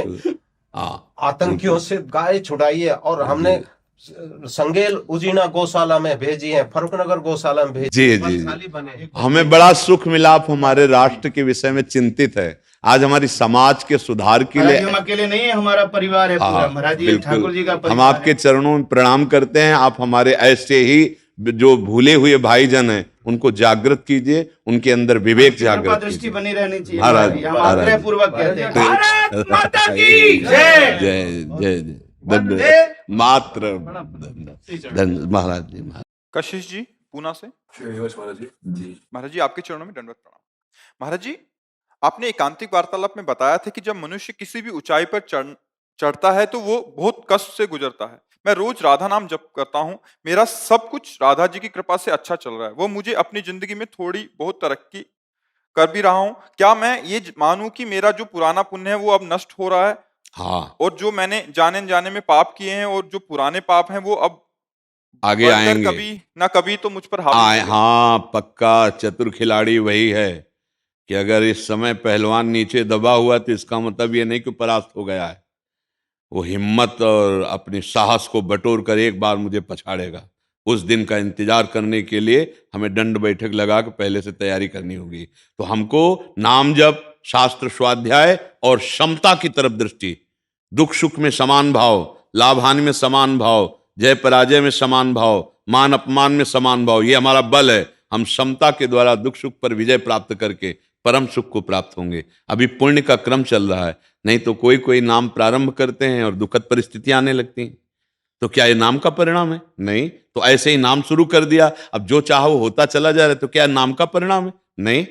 आतंकियों से गाय छुड़ाई है और हमने संगेल उजीना गौशाला में भेजी है, फरुखनगर गौशाला में भेजी। जी जी। हमें बड़ा सुख मिला, आप हमारे राष्ट्र के विषय में चिंतित है। आज हमारी समाज के सुधार के लिए हम अकेले नहीं है, हमारा परिवार है पूरा। महाराज जी ठाकुर जी का परिवार हम आपके चरणों में प्रणाम करते हैं। आप हमारे ऐसे ही जो भूले हुए भाईजन हैं उनको जागृत कीजिए, उनके अंदर विवेक जागृत दृष्टि बनी रहनी चाहिए। महाराज हम आग्रह पूर्वक कहते हैं भारत माता की जय जय जय जय। मात्र महाराज जी। कशिश जी पूना से। महाराज जी आपके चरणों में दंडवत प्रणाम। महाराज जी आपने एकांतिक वार्तालाप में बताया था कि जब मनुष्य किसी भी ऊंचाई पर चढ़ता है तो वो बहुत कष्ट से गुजरता है। मैं रोज राधा नाम जप करता हूँ, मेरा सब कुछ राधा जी की कृपा से अच्छा चल रहा है। वो मुझे अपनी जिंदगी में थोड़ी बहुत तरक्की कर भी रहा हूँ। क्या मैं ये मानूं कि मेरा जो पुराना पुण्य है वो अब नष्ट हो रहा है? हाँ। और जो मैंने जाने में पाप किए हैं और जो पुराने पाप हैं वो अब आगे आएंगे, कभी ना कभी तो मुझ पर हाँ पक्का। चतुर खिलाड़ी वही है कि अगर इस समय पहलवान नीचे दबा हुआ तो इसका मतलब ये नहीं कि परास्त हो गया है। वो हिम्मत और अपनी साहस को बटोर कर एक बार मुझे पछाड़ेगा। उस दिन का इंतजार करने के लिए हमें दंड बैठक लगा के पहले से तैयारी करनी होगी। तो हमको नाम जप, शास्त्र स्वाध्याय और क्षमता की तरफ दृष्टि, दुख सुख में समान भाव, लाभ हानि में समान भाव, जय पराजय में समान भाव, मान अपमान में समान भाव, ये हमारा बल है। हम क्षमता के द्वारा दुख सुख पर विजय प्राप्त करके परम सुख को प्राप्त होंगे। अभी पुण्य का क्रम चल रहा है। नहीं तो कोई कोई नाम प्रारंभ करते हैं और दुखद परिस्थितियां आने लगती हैं। तो क्या ये नाम का परिणाम है? नहीं। तो ऐसे ही नाम शुरू कर दिया, अब जो चाहो होता चला जा रहा है, तो क्या नाम का परिणाम है? नहीं।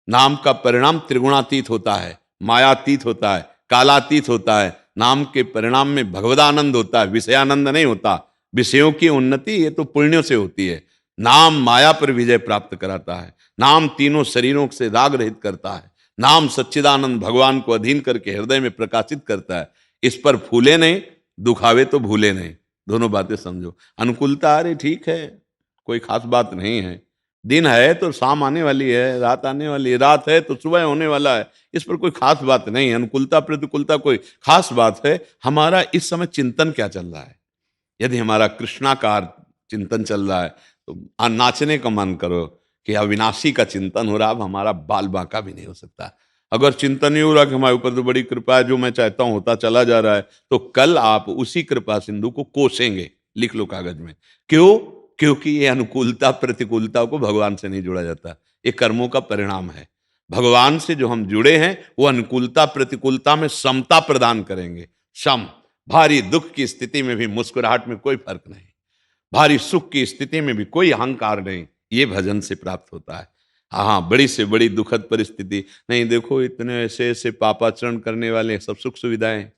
नाम का परिणाम त्रिगुणातीत होता है, मायातीत होता है, कालातीत होता है। नाम के परिणाम में भगवदानंद होता है, विषयानंद नहीं होता। विषयों की उन्नति ये तो पुण्यों से होती है। नाम माया पर विजय प्राप्त कराता है। नाम तीनों शरीरों से राग रहित करता है। नाम सच्चिदानंद भगवान को अधीन करके हृदय में प्रकाशित करता है। इस पर फूले नहीं, दुखावे तो भूले नहीं। दोनों बातें समझो। अनुकूलता, अरे ठीक है, कोई खास बात नहीं है। दिन है तो शाम आने वाली है, रात आने वाली है, रात है तो सुबह होने वाला है। इस पर कोई खास बात नहीं है। अनुकूलता प्रतिकूलता कोई खास बात है। हमारा इस समय चिंतन क्या चल रहा है? यदि हमारा कृष्णाकार चिंतन चल रहा है तो नाचने का मन करो कि अविनाशी का चिंतन हो रहा। अब हमारा बाल बांका भी नहीं हो सकता। अगर चिंतन नहीं हो रहा कि हमारे ऊपर तो बड़ी कृपा है, जो मैं चाहता हूं होता चला जा रहा है, तो कल आप उसी कृपा सिंधु को कोसेंगे। लिख लो कागज में। क्यों? क्योंकि ये अनुकूलता प्रतिकूलता को भगवान से नहीं जोड़ा जाता। ये कर्मों का परिणाम है। भगवान से जो हम जुड़े हैं वो अनुकूलता प्रतिकूलता में समता प्रदान करेंगे। सम। भारी दुख की स्थिति में भी मुस्कुराहट में कोई फर्क नहीं, भारी सुख की स्थिति में भी कोई अहंकार नहीं। ये भजन से प्राप्त होता है। हाँ, बड़ी से बड़ी दुखद परिस्थिति नहीं, देखो इतने ऐसे ऐसे पापाचरण करने वाले, सब सुख सुविधाएं।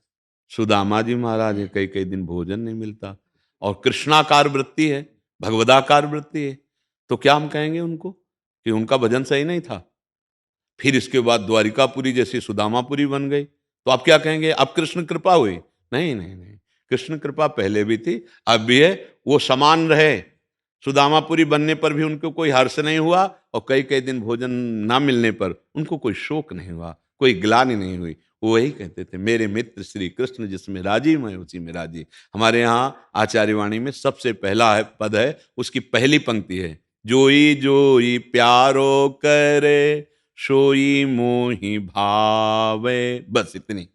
सुदामा जी महाराज है, कई कई दिन भोजन नहीं मिलता, और कृष्णाकार वृत्ति है, भगवदाकार वृत्ति है। तो क्या हम कहेंगे उनको कि उनका भजन सही नहीं था? फिर इसके बाद द्वारिकापुरी जैसी सुदामापुरी बन गई, तो आप क्या कहेंगे? अब कृष्ण कृपा हुई? नहीं नहीं नहीं, कृष्ण कृपा पहले भी थी, अब भी है। वो समान रहे। सुदामापुरी बनने पर भी उनको कोई हर्ष नहीं हुआ, और कई कई दिन भोजन ना मिलने पर उनको कोई शोक नहीं हुआ, कोई ग्लानि नहीं हुई। वो वही कहते थे, मेरे मित्र श्री कृष्ण जिसमें राजी मैं उसी में राजी। हमारे यहाँ आचार्यवाणी में सबसे पहला है पद है, उसकी पहली पंक्ति है, जोई जोई प्यारो करे सोई मोहि भावे। बस इतनी।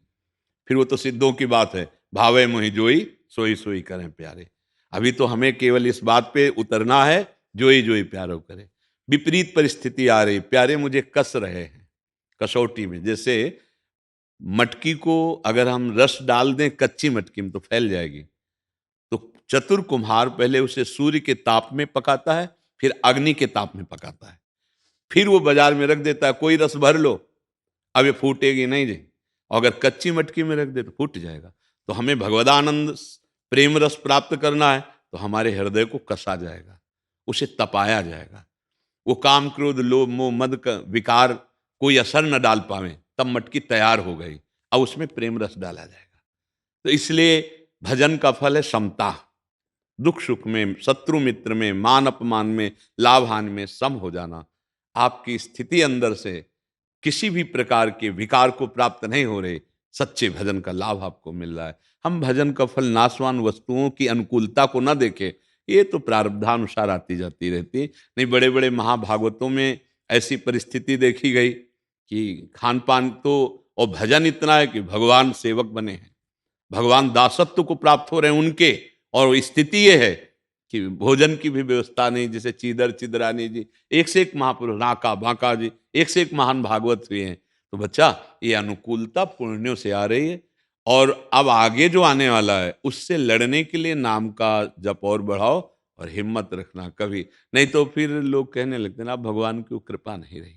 फिर वो तो सिद्धों की बात है, भावे मोहि जोई सोई सोई करें प्यारे। अभी तो हमें केवल इस बात पे उतरना है, जोई जोई प्यारो करे। विपरीत परिस्थिति आ रही, प्यारे मुझे कस रहे हैं कसौटी में। जैसे मटकी को अगर हम रस डाल दें कच्ची मटकी में तो फैल जाएगी। तो चतुर कुम्हार पहले उसे सूर्य के ताप में पकाता है, फिर अग्नि के ताप में पकाता है, फिर वो बाजार में रख देता है, कोई रस भर लो, अब ये फूटेगी नहीं जी। और अगर कच्ची मटकी में रख दे तो फूट जाएगा। तो हमें भगवदानंद प्रेम रस प्राप्त करना है तो हमारे हृदय को कसा जाएगा, उसे तपाया जाएगा। वो काम क्रोध लोभ मोह मद का विकार कोई असर न डाल पावे, तब मटकी तैयार हो गई, अब उसमें प्रेम रस डाला जाएगा। तो इसलिए भजन का फल है समता। दुख सुख में, शत्रु मित्र में, मान अपमान में, लाभ हानि में सम हो जाना। आपकी स्थिति अंदर से किसी भी प्रकार के विकार को प्राप्त नहीं हो रहे, सच्चे भजन का लाभ आपको मिल रहा है। हम भजन का फल नाशवान वस्तुओं की अनुकूलता को न देखें, ये तो प्रारब्धानुसार आती जाती रहती। नहीं, बड़े बड़े महाभागवतों में ऐसी परिस्थिति देखी गई कि खान पान तो, और भजन इतना है कि भगवान सेवक बने हैं, भगवान दासत्व को प्राप्त हो रहे हैं उनके। और स्थिति ये है कि भोजन की भी व्यवस्था नहीं। जैसे चीदर चिदरानी जी, एक से एक महापुरुष, नाका बांका जी, एक से एक महान भागवत हुए हैं। तो बच्चा, ये अनुकूलता पुण्यों से आ रही है, और अब आगे जो आने वाला है उससे लड़ने के लिए नाम का जप और बढ़ाओ और हिम्मत रखना कभी नहीं। तो फिर लोग कहने लगते हैं ना, भगवान की कृपा नहीं रही,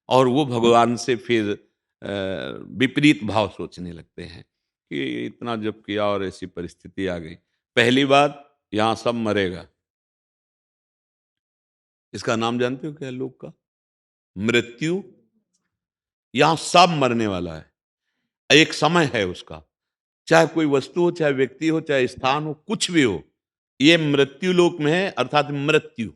और वो भगवान से फिर विपरीत भाव सोचने लगते हैं कि इतना जप किया और ऐसी परिस्थिति आ गई। पहली बात, यहां सब मरेगा। इसका नाम जानते हो क्या है लोग का? मृत्यु। यहां सब मरने वाला है, एक समय है उसका। चाहे कोई वस्तु हो, चाहे व्यक्ति हो, चाहे स्थान हो, कुछ भी हो, ये मृत्यु लोक में है। अर्थात मृत्यु,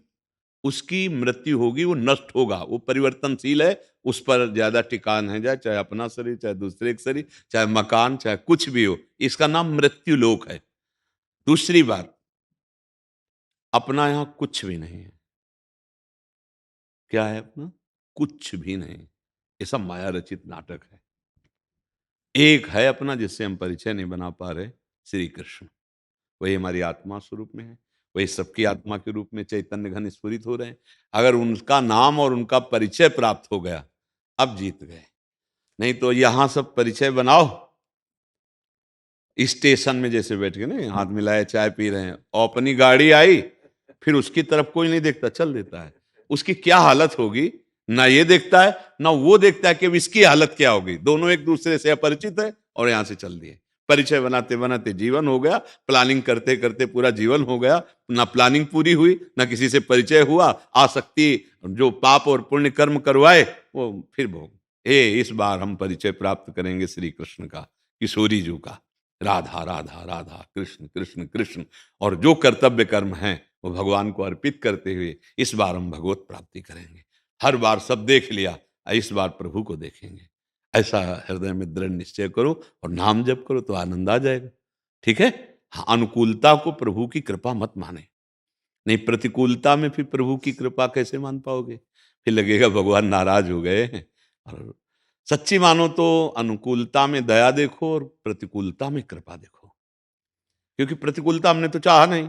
उसकी मृत्यु होगी, वो नष्ट होगा, वो परिवर्तनशील है, उस पर ज्यादा टिका नहीं जाए। चाहे अपना शरीर, चाहे दूसरे का शरीर, चाहे मकान, चाहे कुछ भी हो, इसका नाम मृत्यु लोक है। दूसरी बात, अपना यहां कुछ भी नहीं है। क्या है अपना? कुछ भी नहीं। ये सब माया रचित नाटक है। एक है अपना जिससे हम परिचय नहीं बना पा रहे, श्री कृष्ण। वही हमारी आत्मा स्वरूप में है, वही सबकी आत्मा के रूप में चैतन्य घन स्फुरित हो रहे हैं। अगर उनका नाम और उनका परिचय प्राप्त हो गया, अब जीत गए। नहीं तो यहाँ सब परिचय बनाओ, स्टेशन में जैसे बैठ के ना हाथ मिलाए चाय पी रहे हैं, और अपनी गाड़ी आई फिर उसकी तरफ कोई नहीं देखता, चल देता है। उसकी क्या हालत होगी, ना ये देखता है ना वो देखता है कि अब इसकी हालत क्या होगी। दोनों एक दूसरे से अपरिचित है और यहां से चल दिए। परिचय बनाते बनाते जीवन हो गया, प्लानिंग करते करते पूरा जीवन हो गया, ना प्लानिंग पूरी हुई ना किसी से परिचय हुआ। आसक्ति जो पाप और पुण्य कर्म करवाए वो फिर भोग। इस बार हम परिचय प्राप्त करेंगे श्री कृष्ण का, किशोरी जी का, राधा राधा राधा कृष्ण कृष्ण कृष्ण, और जो कर्तव्य कर्म हैं वो भगवान को अर्पित करते हुए इस बार हम भगवत प्राप्ति करेंगे। हर बार सब देख लिया, इस बार प्रभु को देखेंगे। ऐसा हृदय में दृढ़ निश्चय करो और नाम जप करो तो आनंद आ जाएगा। ठीक है। हाँ, अनुकूलता को प्रभु की कृपा मत माने। नहीं, प्रतिकूलता में फिर प्रभु की कृपा कैसे मान पाओगे, फिर लगेगा भगवान नाराज हो गए हैं। और सच्ची मानो तो अनुकूलता में दया देखो और प्रतिकूलता में कृपा देखो। क्योंकि प्रतिकूलता हमने तो चाहा नहीं,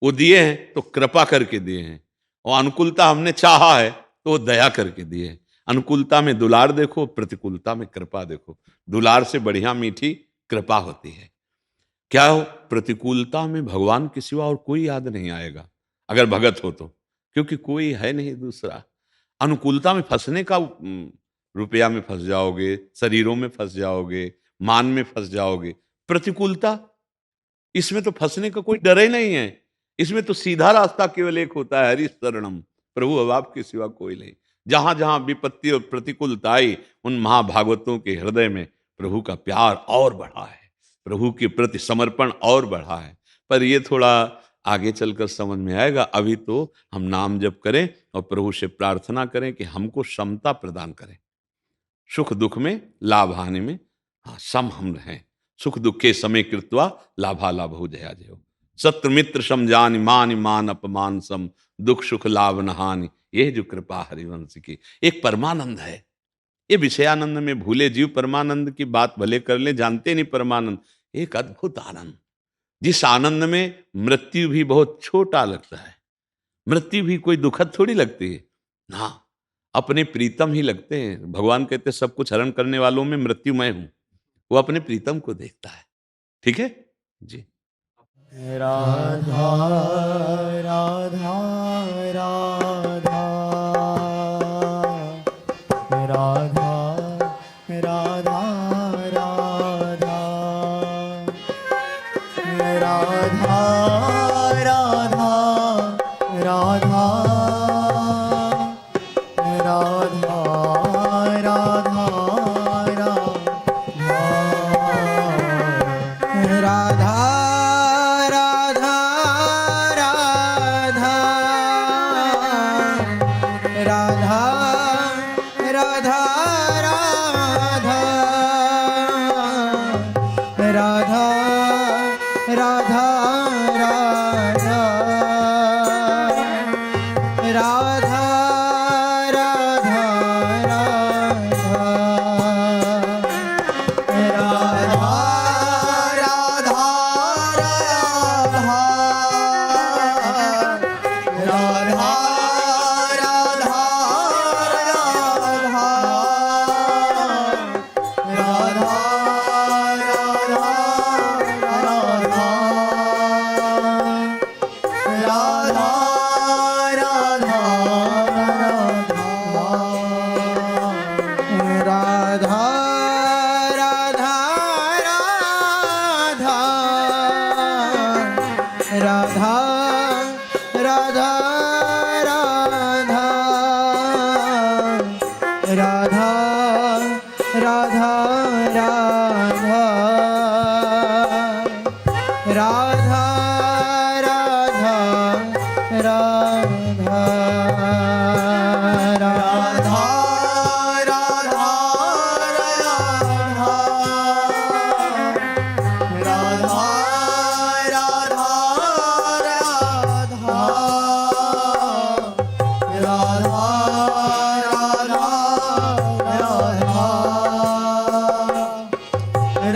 वो दिए हैं तो कृपा करके दिए हैं, और अनुकूलता हमने चाहा है तो वो दया करके दिए हैं। अनुकूलता में दुलार देखो, प्रतिकूलता में कृपा देखो। दुलार से बढ़िया मीठी कृपा होती है। क्या हो, प्रतिकूलता में भगवान के सिवा और कोई याद नहीं आएगा अगर भगत हो तो, क्योंकि कोई है नहीं दूसरा। अनुकूलता में फंसने का रुपया में फंस जाओगे, शरीरों में फंस जाओगे, मान में फंस जाओगे। प्रतिकूलता, इसमें तो फंसने का कोई डर ही नहीं है। इसमें तो सीधा रास्ता केवल एक होता है, हरि शरणम, प्रभु अब आपके सिवा कोई नहीं। जहां जहां विपत्ति और प्रतिकूलता आई, उन महाभागवतों के हृदय में प्रभु का प्यार और बढ़ा है, प्रभु के प्रति समर्पण और बढ़ा है। पर ये थोड़ा आगे चलकर समझ में आएगा। अभी तो हम नाम जप करें और प्रभु से प्रार्थना करें कि हमको क्षमता प्रदान करें, सुख दुख में लाभ हानि में सम हम रहें। सुख दुखे समय कृत्वा लाभा लाभ हो जया जय। सत्र मित्र समझानि मान मान अपमान सम, दुख सुख लाभ न हानि, ये जो कृपा हरिवंश की। एक परमानंद है, ये विषयानंद में भूले जीव परमानंद की बात भले कर ले, जानते नहीं परमानंद। एक अद्भुत आनंद, जिस आनंद में मृत्यु भी बहुत छोटा लगता है। मृत्यु भी कोई दुखद थोड़ी लगती है ना, अपने प्रीतम ही लगते हैं। भगवान कहते सब कुछ हरण करने वालों में मृत्यु मैं हूं, वो अपने प्रीतम को देखता है। ठीक है जी। राधा राधा राधा राधा राधा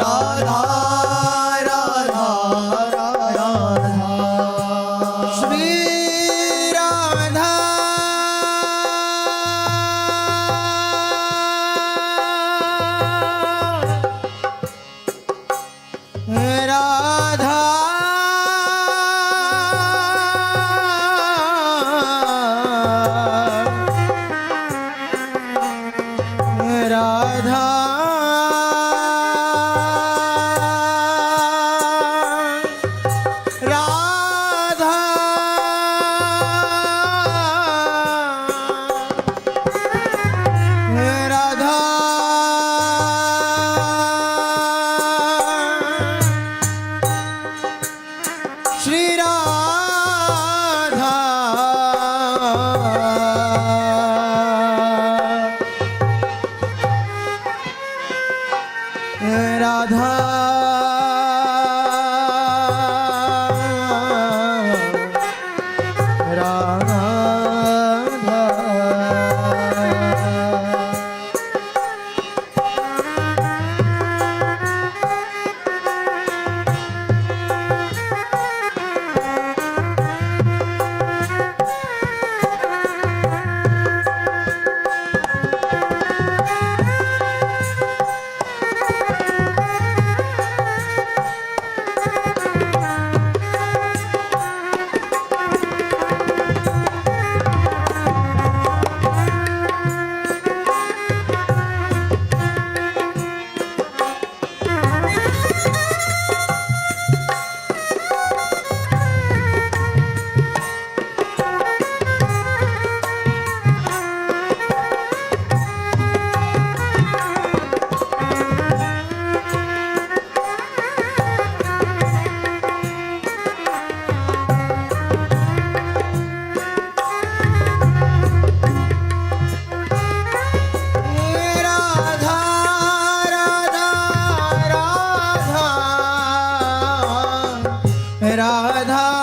राधा राधा राधा राधा श्री राधा